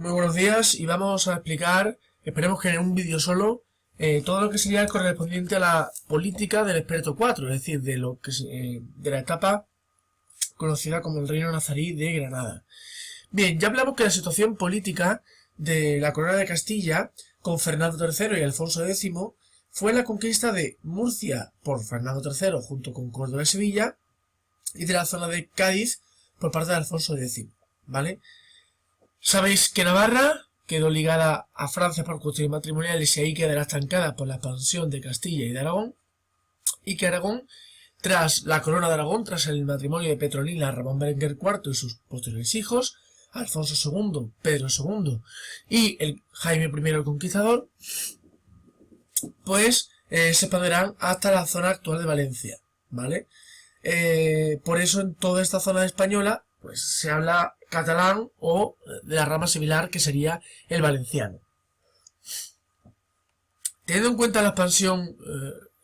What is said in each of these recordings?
Muy buenos días y vamos a explicar, esperemos que en un vídeo solo, todo lo que sería correspondiente a la política del Experto 4, es decir, de la etapa conocida como el Reino Nazarí de Granada. Bien, ya hablamos que la situación política de la Corona de Castilla con Fernando III y Alfonso X fue la conquista de Murcia por Fernando III junto con Córdoba y Sevilla y de la zona de Cádiz por parte de Alfonso X, ¿vale? Sabéis que Navarra quedó ligada a Francia por cuestiones matrimoniales y ahí quedará estancada por la expansión de Castilla y de Aragón, y que Aragón, tras la corona de Aragón, tras el matrimonio de Petronila, Ramón Berenguer IV y sus posteriores hijos, Alfonso II, Pedro II y el Jaime I el Conquistador, pues se expandirán hasta la zona actual de Valencia, ¿vale? Por eso en toda esta zona española pues se habla catalán o de la rama similar que sería el valenciano. Teniendo en cuenta la expansión,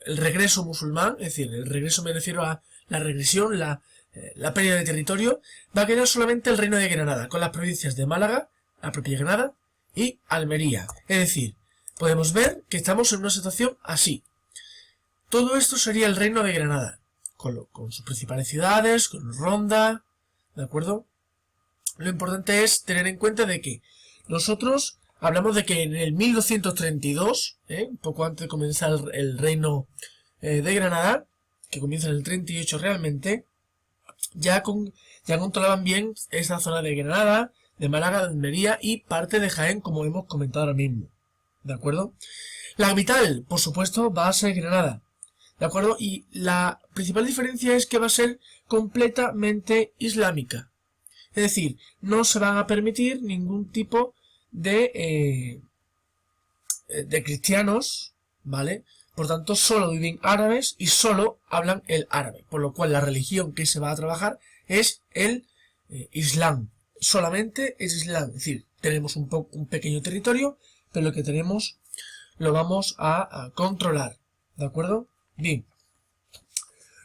el regreso musulmán, es decir, el regreso me refiero a la regresión, la pérdida de territorio, va a quedar solamente el reino de Granada, con las provincias de Málaga, la propia Granada, y Almería. Es decir, podemos ver que estamos en una situación así. Todo esto sería el reino de Granada, con sus principales ciudades, con Ronda, ¿de acuerdo? Lo importante es tener en cuenta de que nosotros hablamos de que en el 1232, un poco antes de comenzar el reino de Granada, que comienza en el 38 realmente, ya controlaban bien esa zona de Granada, de Málaga, de Almería y parte de Jaén, como hemos comentado ahora mismo, ¿de acuerdo? La capital, por supuesto, va a ser Granada, ¿de acuerdo? Y la principal diferencia es que va a ser completamente islámica. Es decir, no se van a permitir ningún tipo de cristianos, ¿vale? Por tanto, solo viven árabes y solo hablan el árabe. Por lo cual, la religión que se va a trabajar es el Islam. Solamente es Islam. Es decir, tenemos un pequeño territorio, pero lo que tenemos lo vamos a controlar. ¿De acuerdo? Bien.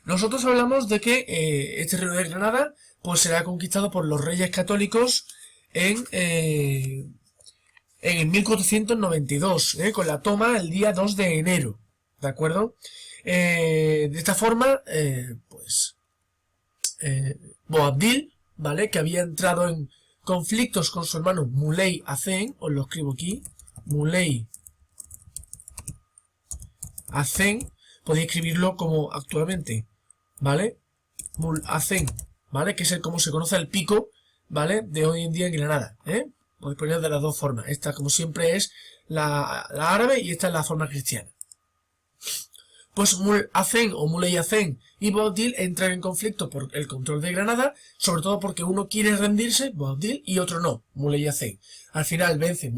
Nosotros hablamos de que este reino de Granada pues será conquistado por los reyes católicos en el 1492, con la toma el día 2 de enero, ¿de acuerdo? De esta forma, Boabdil, ¿vale? Que había entrado en conflictos con su hermano Muley Hacén, os lo escribo aquí, Muley Hacén, podéis escribirlo como actualmente, ¿vale? Hacén, ¿vale? Que es como se conoce el pico, ¿vale? De hoy en día en Granada, Podéis poner de las dos formas. Esta, como siempre, es la árabe y esta es la forma cristiana. Pues Hacén o Muley Hacén y Boabdil entran en conflicto por el control de Granada, sobre todo porque uno quiere rendirse, Boabdil, y otro no, Muley Hacén. Al final vence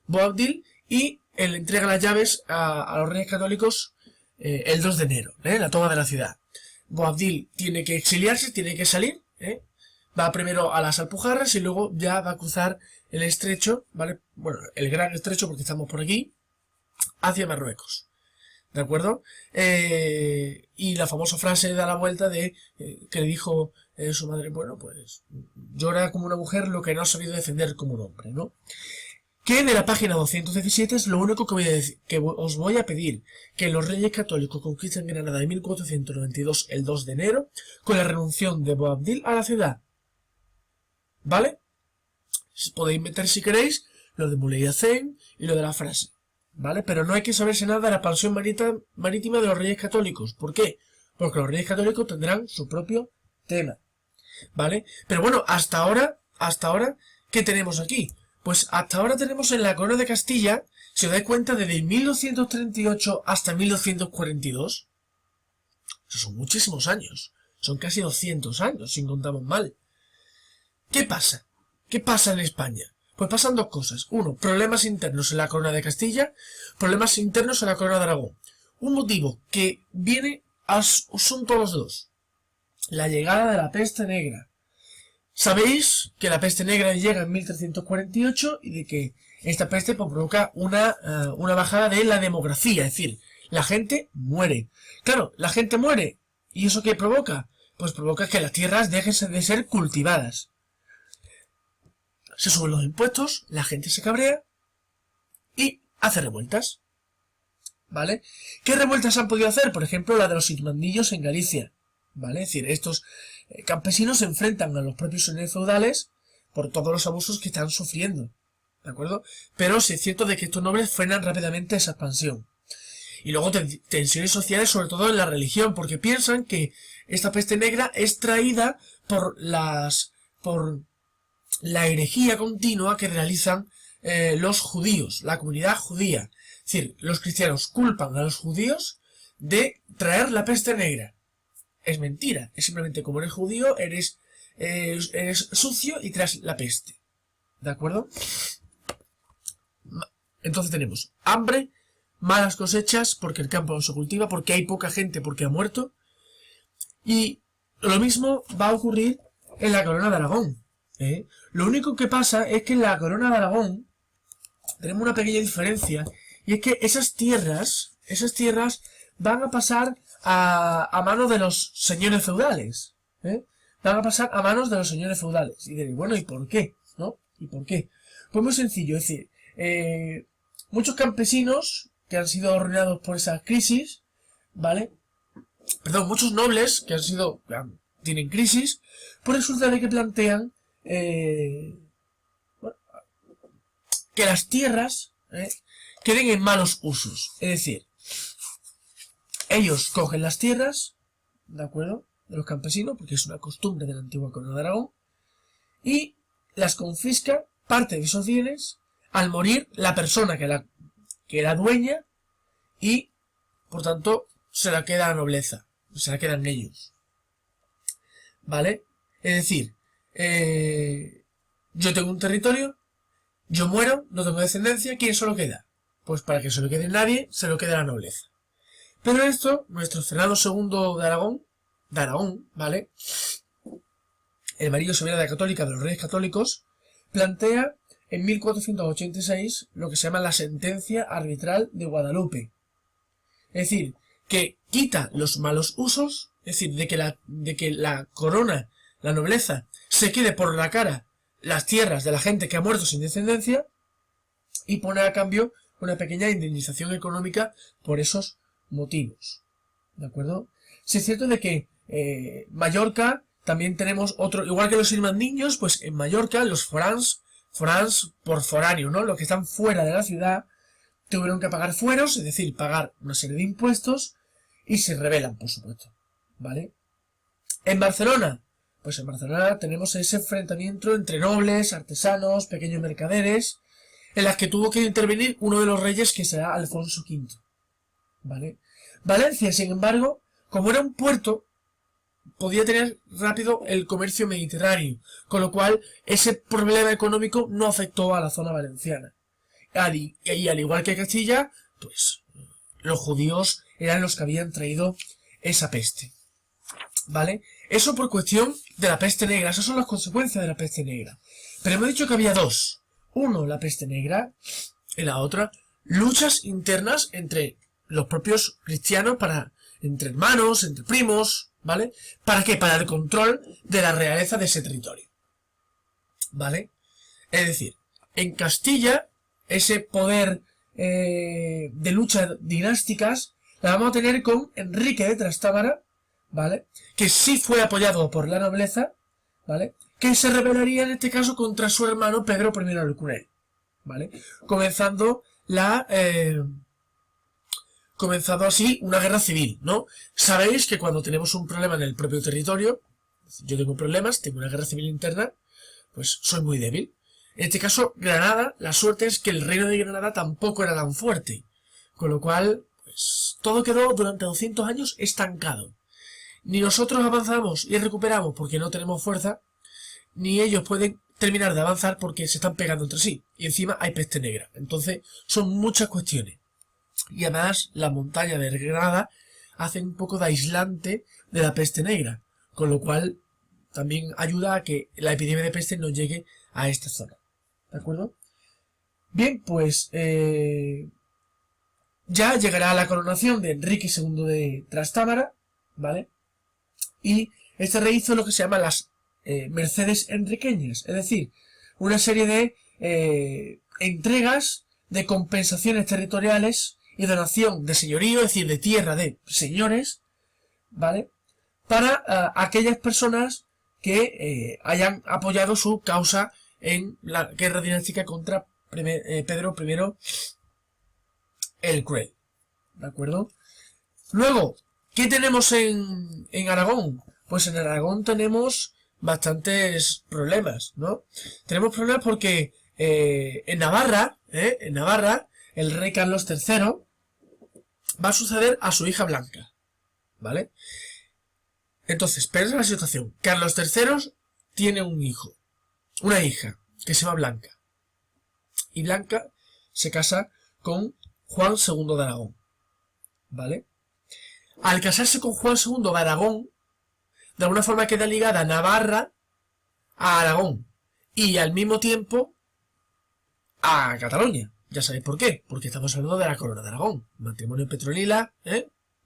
Boabdil y él entrega las llaves a los reyes católicos el 2 de enero, la toma de la ciudad. Boabdil tiene que exiliarse, tiene que salir, va primero a las Alpujarras y luego ya va a cruzar el estrecho, ¿vale? Bueno, el gran estrecho porque estamos por aquí, hacia Marruecos, ¿de acuerdo? Y la famosa frase da la vuelta de que le dijo su madre, bueno, pues llora como una mujer lo que no ha sabido defender como un hombre, ¿no? Que de la página 217 es lo único que voy a decir, que os voy a pedir, que los reyes católicos conquistan Granada en 1492 el 2 de enero con la renuncia de Boabdil a la ciudad, ¿vale? Podéis meter si queréis lo de Muley Hacén y lo de la frase, ¿vale? Pero no hay que saberse nada de la expansión marítima de los reyes católicos. ¿Por qué? Porque los reyes católicos tendrán su propio tema, ¿vale? Pero bueno, hasta ahora, ¿qué tenemos aquí? Pues hasta ahora tenemos en la corona de Castilla, si os dais cuenta, desde 1238 hasta 1242. Eso son muchísimos años. Son casi 200 años, si contamos mal. ¿Qué pasa? ¿Qué pasa en España? Pues pasan dos cosas. Uno, problemas internos en la corona de Castilla, problemas internos en la corona de Aragón. Un motivo que viene son todos dos. La llegada de la peste negra. Sabéis que la peste negra llega en 1348 y de que esta peste provoca una bajada de la demografía, es decir, la gente muere. Claro, la gente muere. ¿Y eso qué provoca? Pues provoca que las tierras dejen de ser cultivadas. se suben los impuestos, la gente se cabrea y hace revueltas, ¿vale? ¿Qué revueltas han podido hacer? Por ejemplo, la de los irmandillos en Galicia, ¿vale? Es decir, estos campesinos se enfrentan a los propios señores feudales por todos los abusos que están sufriendo, ¿de acuerdo? Pero sí es cierto de que estos nobles frenan rápidamente esa expansión. Y luego tensiones sociales, sobre todo en la religión, porque piensan que esta peste negra es traída por la herejía continua que realizan los judíos, la comunidad judía. Es decir, los cristianos culpan a los judíos de traer la peste negra. Es mentira, es simplemente como eres judío, eres sucio y traes la peste. ¿De acuerdo? Entonces tenemos hambre, malas cosechas, porque el campo no se cultiva, porque hay poca gente, porque ha muerto. Y lo mismo va a ocurrir en la corona de Aragón. Lo único que pasa es que en la corona de Aragón tenemos una pequeña diferencia, y es que esas tierras van a pasar a manos de los señores feudales. Van a pasar a manos de los señores feudales. Y diréis, bueno, ¿y por qué? ¿No? ¿Y por qué? Pues muy sencillo, es decir, muchos campesinos que han sido arruinados por esa crisis, ¿vale? Perdón, muchos nobles que tienen crisis, pues resulta de que plantean bueno, que las tierras queden en malos usos. Es decir, ellos cogen las tierras, ¿de acuerdo?, de los campesinos, porque es una costumbre de la antigua corona de Aragón, y las confisca parte de esos bienes al morir la persona que era dueña, y por tanto se la queda la nobleza, se la quedan ellos, ¿vale? Es decir, yo tengo un territorio, yo muero, no tengo descendencia, ¿quién se lo queda? Pues para que se lo quede nadie, se lo queda la nobleza. Pero esto, nuestro Fernando II de Aragón, ¿vale?, el marido soberano católica de los reyes católicos, plantea en 1486 lo que se llama la sentencia arbitral de Guadalupe. Es decir, que quita los malos usos, es decir, de que la corona, la nobleza, se quede por la cara las tierras de la gente que ha muerto sin descendencia, y pone a cambio una pequeña indemnización económica por esos motivos. ¿De acuerdo? Sí es cierto de que Mallorca también tenemos otro, igual que los irmandiños, pues en Mallorca los forans por foráneo, ¿no? Los que están fuera de la ciudad tuvieron que pagar fueros, es decir, pagar una serie de impuestos, y se rebelan, por supuesto, ¿vale? En Barcelona, pues en Barcelona tenemos ese enfrentamiento entre nobles, artesanos, pequeños mercaderes, en las que tuvo que intervenir uno de los reyes, que será Alfonso V, ¿vale? Valencia, sin embargo, como era un puerto, podía tener rápido el comercio mediterráneo, con lo cual ese problema económico no afectó a la zona valenciana. Y al igual que Castilla, pues los judíos eran los que habían traído esa peste, ¿vale? Eso por cuestión de la peste negra, esas son las consecuencias de la peste negra. Pero hemos dicho que había dos. Uno, la peste negra, y la otra, luchas internas entre los propios cristianos, entre hermanos, entre primos, ¿vale? ¿Para qué? Para el control de la realeza de ese territorio, ¿vale? Es decir, en Castilla, ese poder de luchas dinásticas la vamos a tener con Enrique de Trastámara, ¿vale?, que sí fue apoyado por la nobleza, ¿vale?, que se rebelaría en este caso contra su hermano Pedro I el Cruel, ¿vale?, comenzando así una guerra civil, ¿no? Sabéis que cuando tenemos un problema en el propio territorio, yo tengo problemas, tengo una guerra civil interna, pues soy muy débil. En este caso, Granada, la suerte es que el reino de Granada tampoco era tan fuerte, con lo cual, pues todo quedó durante 200 años estancado. Ni nosotros avanzamos y recuperamos porque no tenemos fuerza, ni ellos pueden terminar de avanzar porque se están pegando entre sí, y encima hay peste negra. Entonces, son muchas cuestiones. Y además, la montaña de Granada hace un poco de aislante de la peste negra, con lo cual también ayuda a que la epidemia de peste no llegue a esta zona. ¿De acuerdo? Bien, pues ya llegará la coronación de Enrique II de Trastámara, ¿vale? Y este rey hizo lo que se llama las Mercedes enriqueñas, es decir, una serie de entregas de compensaciones territoriales y donación de señorío, es decir, de tierra de señores, ¿vale? Para aquellas personas que hayan apoyado su causa en la guerra dinástica contra Pedro I el Cruel, ¿de acuerdo? Luego, ¿qué tenemos en Aragón? Pues en Aragón tenemos bastantes problemas, ¿no? Tenemos problemas porque en Navarra, el rey Carlos III va a suceder a su hija Blanca, ¿vale? Entonces, pero es la situación. Carlos III tiene un hijo, una hija, que se llama Blanca. Y Blanca se casa con Juan II de Aragón, ¿vale? Al casarse con Juan II de Aragón, de alguna forma queda ligada Navarra a Aragón y al mismo tiempo a Cataluña. Ya sabéis por qué, porque estamos hablando de la corona de Aragón, matrimonio Petronila,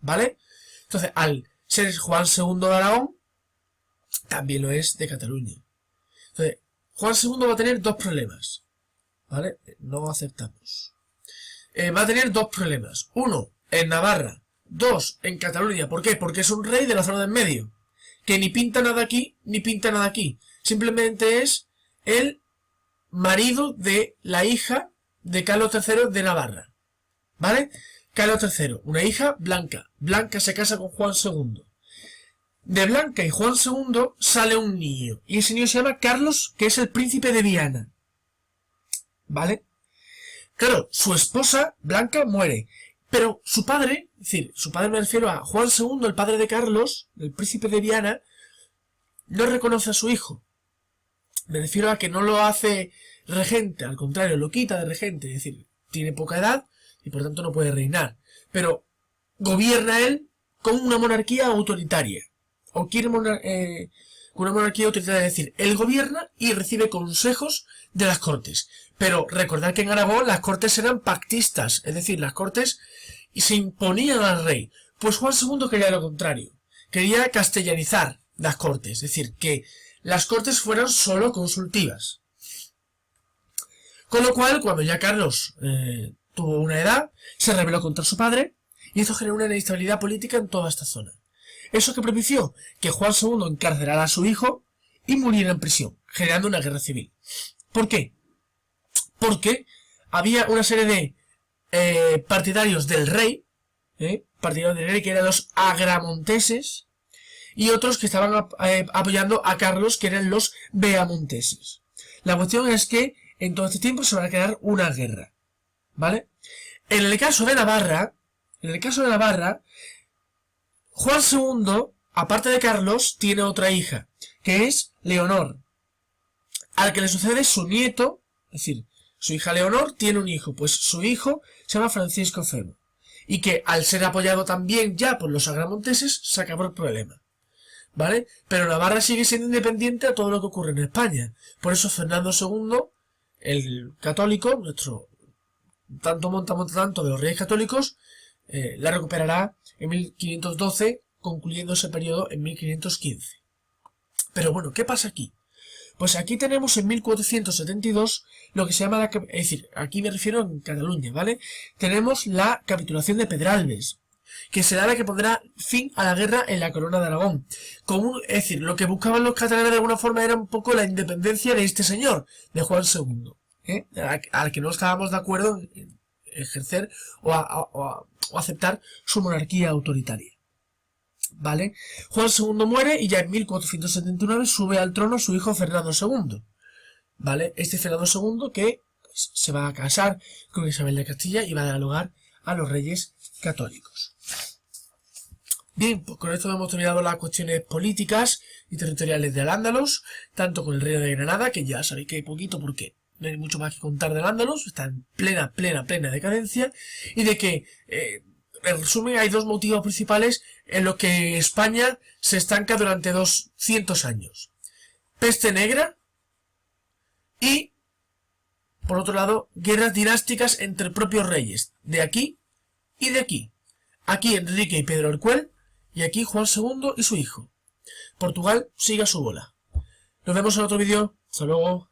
¿vale? Entonces, al ser Juan II de Aragón, también lo es de Cataluña. Entonces, Juan II va a tener dos problemas, ¿vale? No aceptamos. Va a tener dos problemas. Uno, en Navarra. Dos, en Cataluña. ¿Por qué? Porque es un rey de la zona de en medio, que ni pinta nada aquí, ni pinta nada aquí. Simplemente es el marido de la hija de Carlos III de Navarra, ¿vale? Carlos III, una hija, Blanca. Blanca se casa con Juan II. De Blanca y Juan II sale un niño, y ese niño se llama Carlos, que es el príncipe de Viana, ¿vale? Claro, su esposa, Blanca, muere, pero su padre, es decir, su padre me refiero a Juan II, el padre de Carlos, el príncipe de Viana, no reconoce a su hijo. Me refiero a que no lo hace regente, al contrario, lo quita de regente, es decir, tiene poca edad y por tanto no puede reinar. Pero gobierna él con una monarquía autoritaria. O quiere con una monarquía autoritaria, es decir, él gobierna y recibe consejos de las cortes. Pero recordad que en Aragón las cortes eran pactistas, es decir, las cortes se imponían al rey. Pues Juan II quería lo contrario, quería castellanizar las cortes, es decir, que las cortes fueran solo consultivas. Con lo cual, cuando ya Carlos tuvo una edad, se rebeló contra su padre y esto generó una inestabilidad política en toda esta zona. Eso que propició que Juan II encarcelara a su hijo y muriera en prisión, generando una guerra civil. ¿Por qué? Porque había una serie de partidarios del rey, que eran los agramonteses, y otros que estaban apoyando a Carlos, que eran los beamonteses. La cuestión es que en todo este tiempo se va a crear una guerra, ¿vale? En el caso de Navarra, Juan II, aparte de Carlos, tiene otra hija, que es Leonor, al que le sucede su nieto, es decir, su hija Leonor tiene un hijo, pues su hijo se llama Francisco Febo, y que al ser apoyado también ya por los agramonteses, se acabó el problema, ¿vale? Pero Navarra sigue siendo independiente a todo lo que ocurre en España. Por eso Fernando II, el católico, nuestro tanto de los reyes católicos, la recuperará en 1512, concluyendo ese periodo en 1515. Pero bueno, ¿qué pasa aquí? Pues aquí tenemos en 1472 lo que se llama es decir, aquí me refiero en Cataluña, ¿vale? Tenemos la capitulación de Pedralbes, que será la que pondrá fin a la guerra en la corona de Aragón. Es decir, lo que buscaban los catalanes de alguna forma era un poco la independencia de este señor, de Juan II, al que no estábamos de acuerdo en ejercer o aceptar su monarquía autoritaria, ¿vale? Juan II muere y ya en 1479 sube al trono su hijo Fernando II, ¿vale? Este Fernando II que pues, se va a casar con Isabel de Castilla y va a dar lugar a los reyes católicos. Bien, pues con esto hemos terminado las cuestiones políticas y territoriales de Al-Ándalus, tanto con el reino de Granada, que ya sabéis que hay poquito porque no hay mucho más que contar del Al-Ándalus, está en plena decadencia, y de que, en resumen, hay dos motivos principales en los que España se estanca durante 200 años. Peste negra y, por otro lado, guerras dinásticas entre propios reyes, de aquí y de aquí. Aquí Enrique y Pedro el Cruel, y aquí Juan II y su hijo. Portugal sigue a su bola. Nos vemos en otro vídeo. Hasta luego.